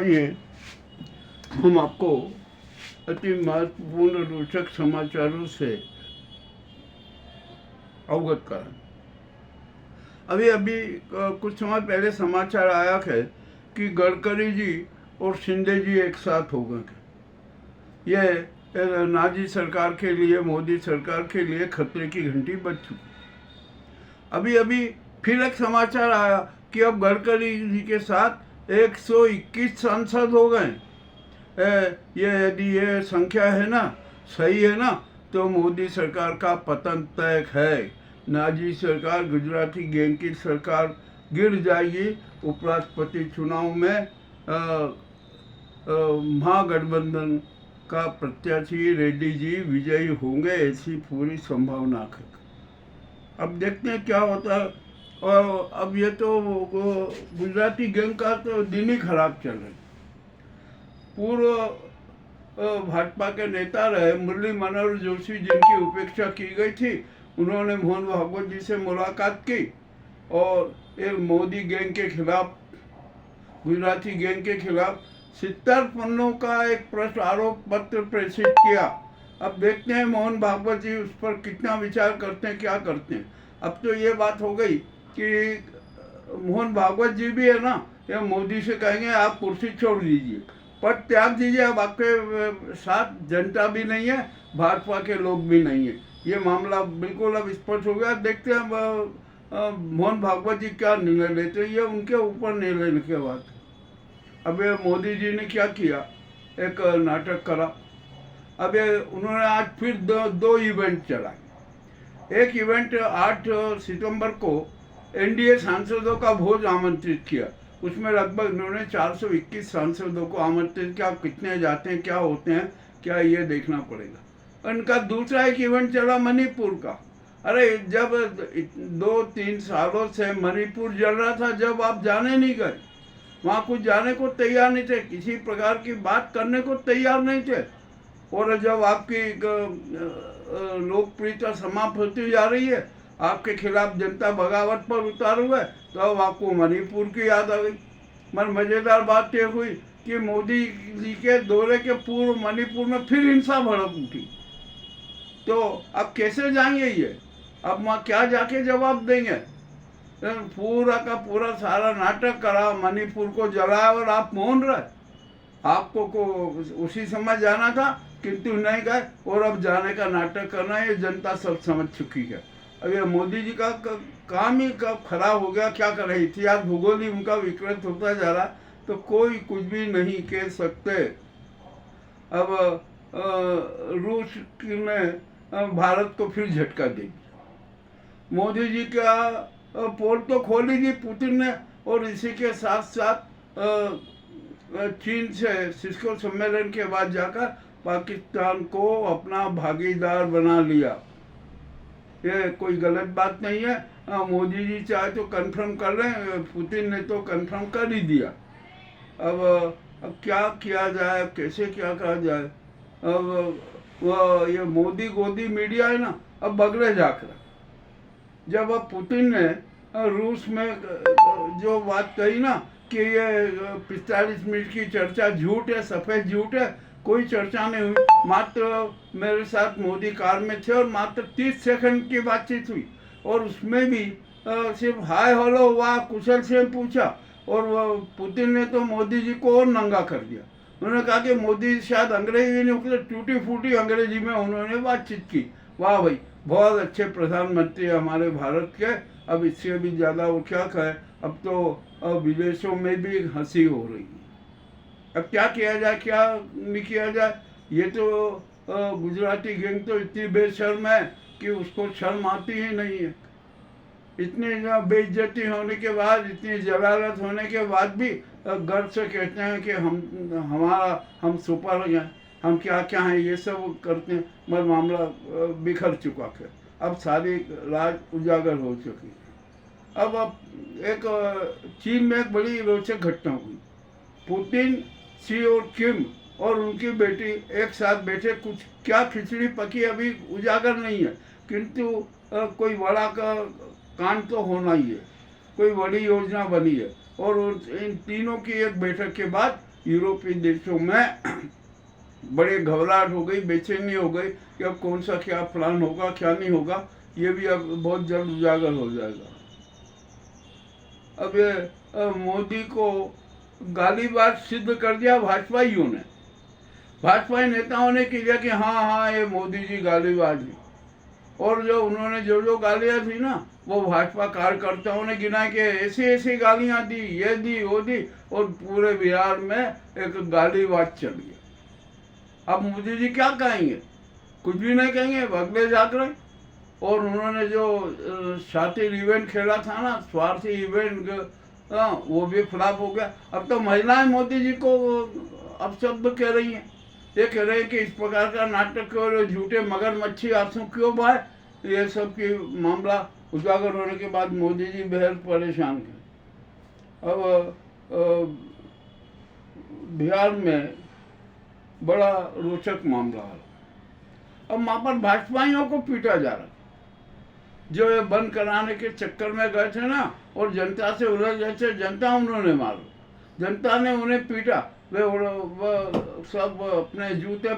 आइए हम आपको अति महत्वपूर्ण रोचक समाचारों से अवगत कराएं। अभी अभी कुछ समय पहले समाचार आया है कि गडकरी जी और शिंदे जी एक साथ हो गए। ये नाजी सरकार के लिए, मोदी सरकार के लिए खतरे की घंटी बज चुकी। अभी अभी फिर एक समाचार आया कि अब गडकरी जी के साथ 121 सांसद हो गए। ये यदि ये संख्या है ना, सही है ना, तो मोदी सरकार का पतन तय है। नाजी सरकार, गुजराती गैंग की सरकार गिर जाएगी। उपराष्ट्रपति चुनाव में महागठबंधन का प्रत्याशी रेड्डी जी विजयी होंगे, ऐसी पूरी संभावना है। अब देखते हैं क्या होता है। और अब ये तो गुजराती गैंग का तो दिन ही खराब चल रहा है। पूर्व भाजपा के नेता रहे मुरली मनोहर जोशी, जिनकी उपेक्षा की गई थी, उन्होंने मोहन भागवत जी से मुलाकात की और एक मोदी गैंग के खिलाफ, गुजराती गैंग के खिलाफ 70 पन्नों का एक प्रश्न आरोप पत्र प्रेषित किया। अब देखते हैं मोहन भागवत जी उस पर कितना विचार करते हैं, क्या करते हैं। अब तो ये बात हो गई कि मोहन भागवत जी भी है ना, ये मोदी से कहेंगे आप कुर्सी छोड़ दीजिए, पद त्याग दीजिए। अब आपके साथ जनता भी नहीं है, भाजपा के लोग भी नहीं है। ये मामला बिल्कुल अब स्पष्ट हो गया। देखते हैं मोहन भागवत जी क्या निर्णय लेते हैं, ये उनके ऊपर निर्णय लेने के बाद। अब ये मोदी जी ने क्या किया, एक नाटक करा। अब ये उन्होंने आज फिर दो इवेंट चलाए। एक इवेंट 8 सितंबर को एनडीए सांसदों का भोज आमंत्रित किया। उसमें लगभग उन्होंने 421 सांसदों को आमंत्रित किया। कितने जाते हैं, क्या होते हैं, क्या ये देखना पड़ेगा। उनका दूसरा एक इवेंट चला मणिपुर का। अरे जब 2-3 सालों से मणिपुर जल रहा था, जब आप जाने नहीं गए, वहाँ कुछ जाने को तैयार नहीं थे, किसी प्रकार की बात करने को तैयार नहीं थे। और जब आपकी लोकप्रियता समाप्त होती जा रही है, आपके खिलाफ जनता बगावत पर उतार हुआ है, तो अब आपको मणिपुर की याद आ गई। मगर मज़ेदार बात यह हुई कि मोदी जी के दौरे के पूर्व मणिपुर में फिर हिंसा भड़क उठी। तो अब कैसे जाएंगे ये, अब वहाँ क्या जाके जवाब देंगे। पूरा का पूरा सारा नाटक करा, मणिपुर को जलाया और आप मौन रहे। आपको को उसी समय जाना था, किंतु नहीं गए और अब जाने का नाटक करना है। ये जनता सब समझ चुकी है। अब ये मोदी जी का काम ही कब खराब हो गया, क्या करे। इतिहास भूगोल ही उनका विकृत होता जा रहा, तो कोई कुछ भी नहीं कह सकते। अब रूस ने भारत को फिर झटका देगी। मोदी जी का पोल तो खोली थी पुतिन ने, और इसी के साथ साथ चीन से सिस्को सम्मेलन के बाद जाकर पाकिस्तान को अपना भागीदार बना लिया। ये कोई गलत बात नहीं है। मोदी जी चाहे तो कंफर्म कर लें, पुतिन ने तो कंफर्म कर ही दिया। अब क्या किया जाए, कैसे क्या कहा जाए। अब वो ये मोदी गोदी मीडिया है ना, अब बगले झाँक रहा। जब अब पुतिन ने रूस में जो बात कही ना कि ये 45 मिनट की चर्चा झूठ है, सफ़ेद झूठ है, कोई चर्चा नहीं हुई। मात्र मेरे साथ मोदी कार में थे और मात्र 30 सेकंड की बातचीत हुई, और उसमें भी सिर्फ हाय हेलो वाह कुशल से पूछा। और वो पुतिन ने तो मोदी जी को और नंगा कर दिया। उन्होंने कहा कि मोदी शायद अंग्रेजी नहीं, टूटी फूटी अंग्रेजी में उन्होंने बातचीत की। वाह भाई, बहुत अच्छे प्रधानमंत्री हमारे भारत के। अब इससे भी ज़्यादा वो क्या कहे। अब तो विदेशों में भी हंसी हो रही है। अब क्या किया जाए, क्या नहीं किया जाए। ये तो गुजराती गैंग तो इतनी बेशर्म है कि उसको शर्म आती ही नहीं है। इतनी बेइज्जती होने के बाद, इतनी जलालत होने के बाद भी गर्व से कहते हैं कि हम सुपर हैं, हम क्या क्या हैं, ये सब करते हैं। मगर मामला बिखर चुका है। अब सारी राज उजागर हो चुकी है। अब एक चीन में एक बड़ी रोचक घटना हुई। पुतिन, शी और किम और उनकी बेटी एक साथ बैठे। कुछ क्या खिचड़ी पकी अभी उजागर नहीं है, किंतु कोई बड़ा कांड तो होना ही है, कोई बड़ी योजना बनी है। और इन तीनों की एक बैठक के बाद यूरोपीय देशों में बड़े घबराहट हो गई, बेचैनी हो गई कि अब कौन सा क्या प्लान होगा, क्या नहीं होगा। ये भी अब बहुत जल्द उजागर हो जाएगा। अब ये मोदी को गालीबाज सिद्ध कर दिया भाजपाइयों ने, भाजपाई नेताओं ने किया कि हाँ हाँ ये मोदी जी गालीबाज हैं। और जो उन्होंने जो गालियाँ दी ना, वो भाजपा कार्यकर्ताओं ने गिना के ऐसी ऐसी गालियाँ दी, ये दी वो दी, और पूरे बिहार में एक गालीबाज चल गया। अब मोदी जी क्या कहेंगे? कुछ भी नहीं कहेंगे, भगले जाकर। और उन्होंने जो शातिर इवेंट खेला था ना, स्वार्थी इवेंट, वो भी फ्लॉप हो गया। अब तो महिलाएं मोदी जी को अपशब्द कह रही हैं। ये कह रहे हैं कि इस प्रकार का नाटक और झूठे मगरमच्छी आंसू क्यों बहाए। ये सब की मामला उजागर होने के बाद मोदी जी बेहद परेशान थे। अब बिहार में बड़ा रोचक मामला है। अब वहाँ पर भाजपाइयों को पीटा जा रहा, जो ये बंद कराने के चक्कर में गए थे ना, और जनता से उलझ गए थे। जनता उन्होंने मारा, जनता ने उन्हें पीटा। वे सब अपने जूते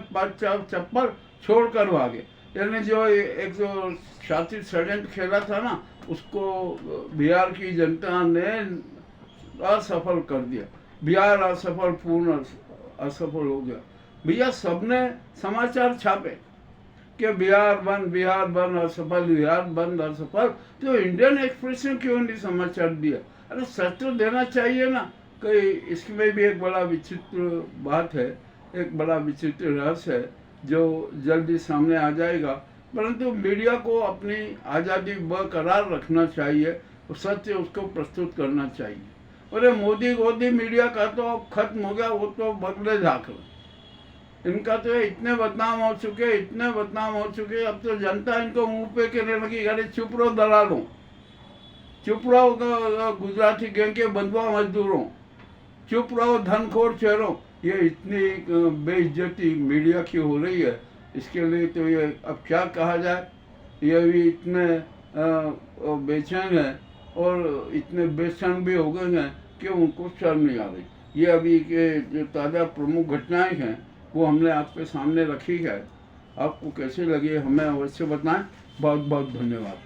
चप्पल छोड़ कर भागे। यानी जो एक जो शातिर षड्यंत्र खेला था ना, उसको बिहार की जनता ने असफल कर दिया। बिहार असफल, पूर्ण असफल हो गया। भैया सबने समाचार छापे कि बिहार बंद असफल, बिहार बंद असफल। तो इंडियन एक्सप्रेस ने क्यों नहीं समाचार दिया? अरे सच तो देना चाहिए ना। कि इसमें भी एक बड़ा विचित्र बात है, एक बड़ा विचित्र रहस्य है जो जल्दी सामने आ जाएगा। परंतु मीडिया को अपनी आज़ादी बरकरार रखना चाहिए और सत्य उसको प्रस्तुत करना चाहिए। अरे मोदी मीडिया का तो खत्म हो गया, वो तो बगले झाँक। इनका तो इतने बदनाम हो चुके, इतने बदनाम हो चुके, अब तो जनता इनको मुंह पे कहने लगी, अरे चुप रहो दलालों, चुप रहो गुजराती गैंग के बंधुआ मजदूरों, चुप रहो धनखोर चेहरों। ये इतनी बेइज्जती मीडिया की हो रही है, इसके लिए तो ये अब क्या कहा जाए। ये भी इतने बेचैन हैं और इतने बेचैन भी हो गए हैं कि उनको शर्म नहीं आ रही। ये अभी के जो ताज़ा प्रमुख घटनाएं हैं वो हमने आपके सामने रखी है। आपको कैसे लगी हमें अवश्य बताएं। बहुत बहुत धन्यवाद।